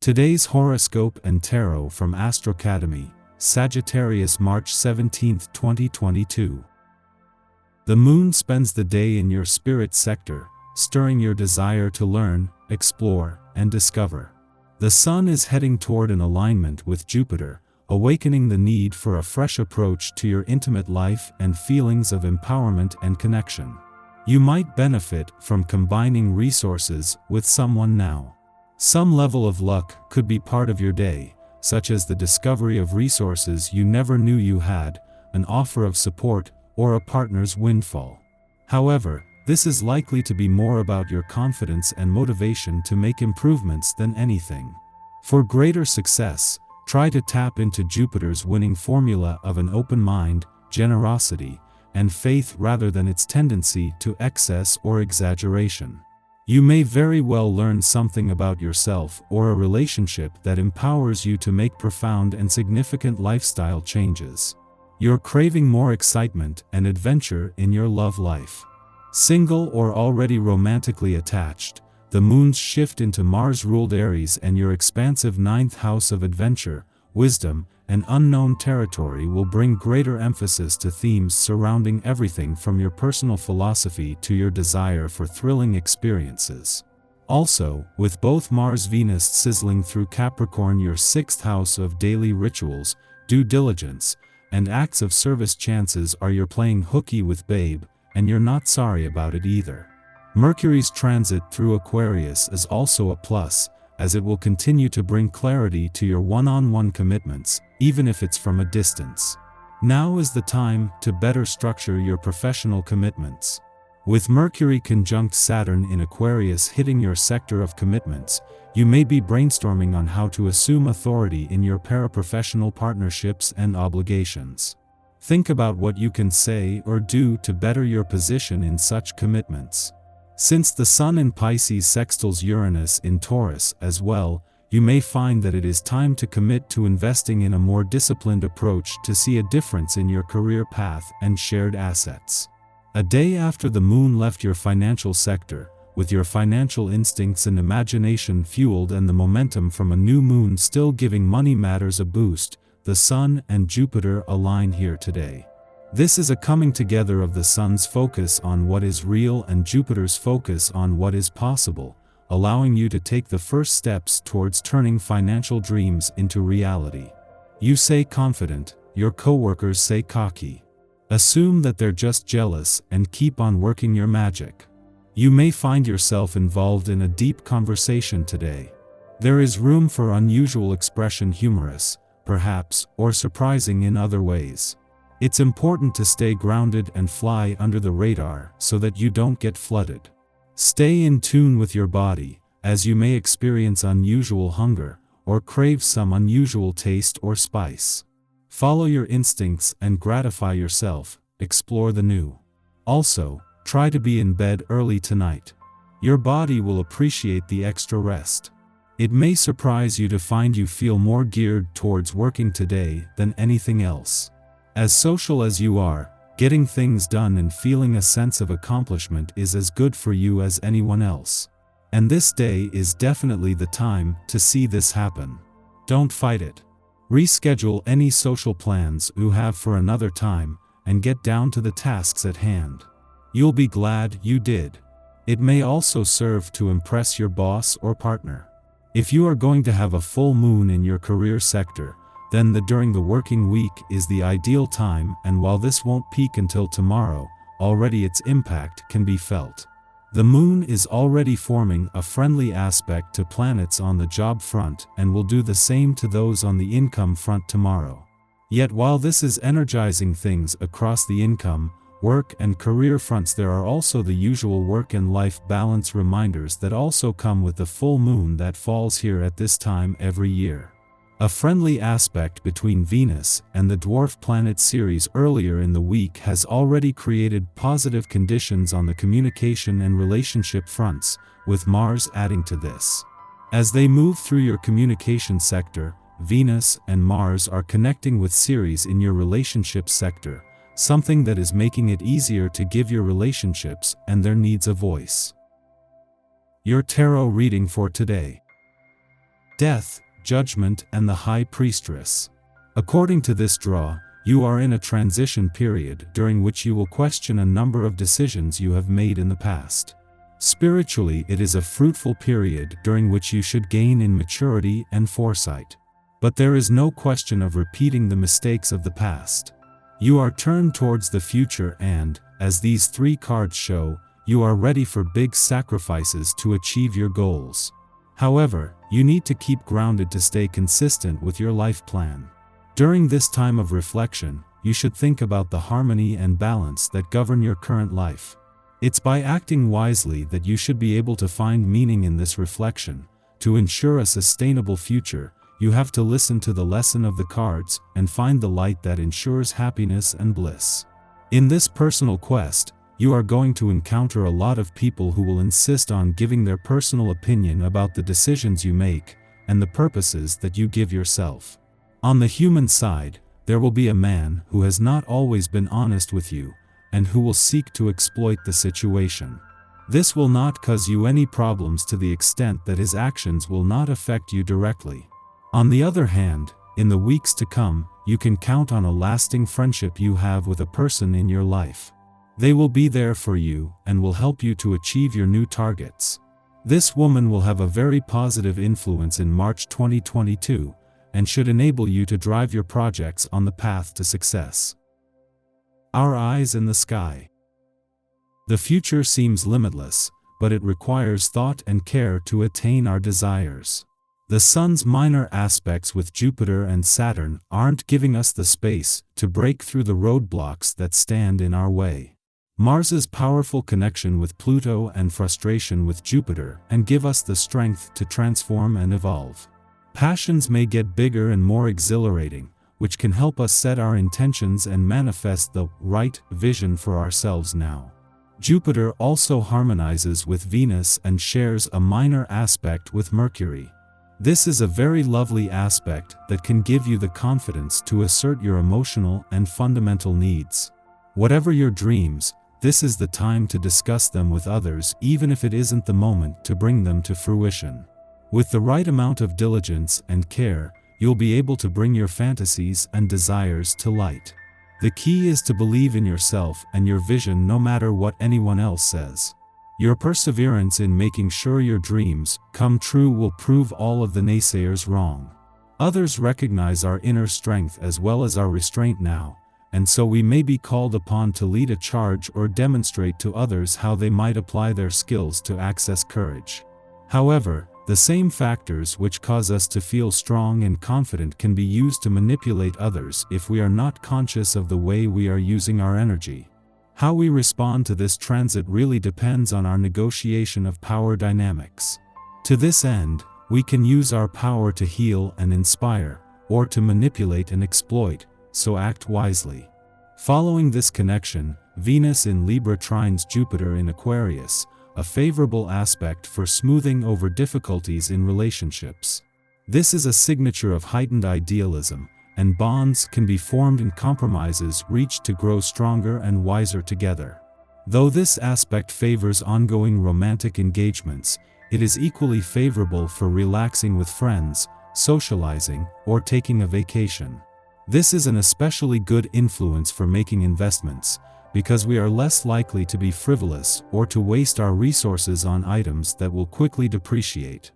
Today's horoscope and tarot from Astrocademy, Sagittarius March 17, 2022. The moon spends the day in your spirit sector, stirring your desire to learn, explore, and discover. The sun is heading toward an alignment with Jupiter, awakening the need for a fresh approach to your intimate life and feelings of empowerment and connection. You might benefit from combining resources with someone now. Some level of luck could be part of your day, such as the discovery of resources you never knew you had, an offer of support, or a partner's windfall. However, this is likely to be more about your confidence and motivation to make improvements than anything. For greater success, try to tap into Jupiter's winning formula of an open mind, generosity, and faith rather than its tendency to excess or exaggeration. You may very well learn something about yourself or a relationship that empowers you to make profound and significant lifestyle changes. You're craving more excitement and adventure in your love life. Single or already romantically attached, the moon's shift into Mars-ruled Aries and your expansive ninth house of adventure, wisdom, and unknown territory will bring greater emphasis to themes surrounding everything from your personal philosophy to your desire for thrilling experiences. Also, with both Mars-Venus sizzling through Capricorn, your sixth house of daily rituals, due diligence, and acts of service, chances are you're playing hooky with babe, and you're not sorry about it either. Mercury's transit through Aquarius is also a plus, as it will continue to bring clarity to your one-on-one commitments, even if it's from a distance. Now is the time to better structure your professional commitments. With Mercury conjunct Saturn in Aquarius hitting your sector of commitments, you may be brainstorming on how to assume authority in your paraprofessional partnerships and obligations. Think about what you can say or do to better your position in such commitments. Since the Sun in Pisces sextiles Uranus in Taurus as well, you may find that it is time to commit to investing in a more disciplined approach to see a difference in your career path and shared assets. A day after the moon left your financial sector, with your financial instincts and imagination fueled and the momentum from a new moon still giving money matters a boost, the Sun and Jupiter align here today. This is a coming together of the Sun's focus on what is real and Jupiter's focus on what is possible, allowing you to take the first steps towards turning financial dreams into reality. You say confident, your coworkers say cocky. Assume that they're just jealous and keep on working your magic. You may find yourself involved in a deep conversation today. There is room for unusual expression, humorous, perhaps, or surprising in other ways. It's important to stay grounded and fly under the radar so that you don't get flooded. Stay in tune with your body, as you may experience unusual hunger, or crave some unusual taste or spice. Follow your instincts and gratify yourself, explore the new. Also, try to be in bed early tonight. Your body will appreciate the extra rest. It may surprise you to find you feel more geared towards working today than anything else. As social as you are, getting things done and feeling a sense of accomplishment is as good for you as anyone else. And this day is definitely the time to see this happen. Don't fight it. Reschedule any social plans you have for another time, and get down to the tasks at hand. You'll be glad you did. It may also serve to impress your boss or partner. If you are going to have a full moon in your career sector, then during the working week is the ideal time, and while this won't peak until tomorrow, already its impact can be felt. The moon is already forming a friendly aspect to planets on the job front and will do the same to those on the income front tomorrow. Yet while this is energizing things across the income, work and career fronts, there are also the usual work and life balance reminders that also come with the full moon that falls here at this time every year. A friendly aspect between Venus and the dwarf planet Ceres earlier in the week has already created positive conditions on the communication and relationship fronts, with Mars adding to this. As they move through your communication sector, Venus and Mars are connecting with Ceres in your relationship sector, something that is making it easier to give your relationships and their needs a voice. Your tarot reading for today. Death, Judgment, and the High Priestess. According to this draw, you are in a transition period during which you will question a number of decisions you have made in the past. Spiritually, it is a fruitful period during which you should gain in maturity and foresight. But there is no question of repeating the mistakes of the past. You are turned towards the future and, as these three cards show, you are ready for big sacrifices to achieve your goals. However, you need to keep grounded to stay consistent with your life plan. During this time of reflection, you should think about the harmony and balance that govern your current life. It's by acting wisely that you should be able to find meaning in this reflection. To ensure a sustainable future, you have to listen to the lesson of the cards and find the light that ensures happiness and bliss. In this personal quest, you are going to encounter a lot of people who will insist on giving their personal opinion about the decisions you make and the purposes that you give yourself. On the human side, there will be a man who has not always been honest with you and who will seek to exploit the situation. This will not cause you any problems to the extent that his actions will not affect you directly. On the other hand, in the weeks to come, you can count on a lasting friendship you have with a person in your life. They will be there for you and will help you to achieve your new targets. This woman will have a very positive influence in March 2022 and should enable you to drive your projects on the path to success. Our eyes in the sky. The future seems limitless, but it requires thought and care to attain our desires. The Sun's minor aspects with Jupiter and Saturn aren't giving us the space to break through the roadblocks that stand in our way. Mars's powerful connection with Pluto and frustration with Jupiter and give us the strength to transform and evolve. Passions may get bigger and more exhilarating, which can help us set our intentions and manifest the right vision for ourselves now. Jupiter also harmonizes with Venus and shares a minor aspect with Mercury. This is a very lovely aspect that can give you the confidence to assert your emotional and fundamental needs. Whatever your dreams, this is the time to discuss them with others, even if it isn't the moment to bring them to fruition. With the right amount of diligence and care, you'll be able to bring your fantasies and desires to light. The key is to believe in yourself and your vision no matter what anyone else says. Your perseverance in making sure your dreams come true will prove all of the naysayers wrong. Others recognize our inner strength as well as our restraint now, and so we may be called upon to lead a charge or demonstrate to others how they might apply their skills to access courage. However, the same factors which cause us to feel strong and confident can be used to manipulate others if we are not conscious of the way we are using our energy. How we respond to this transit really depends on our negotiation of power dynamics. To this end, we can use our power to heal and inspire, or to manipulate and exploit, so act wisely. Following this connection, Venus in Libra trines Jupiter in Aquarius, a favorable aspect for smoothing over difficulties in relationships. This is a signature of heightened idealism, and bonds can be formed and compromises reached to grow stronger and wiser together. Though this aspect favors ongoing romantic engagements, it is equally favorable for relaxing with friends, socializing, or taking a vacation. This is an especially good influence for making investments, because we are less likely to be frivolous or to waste our resources on items that will quickly depreciate.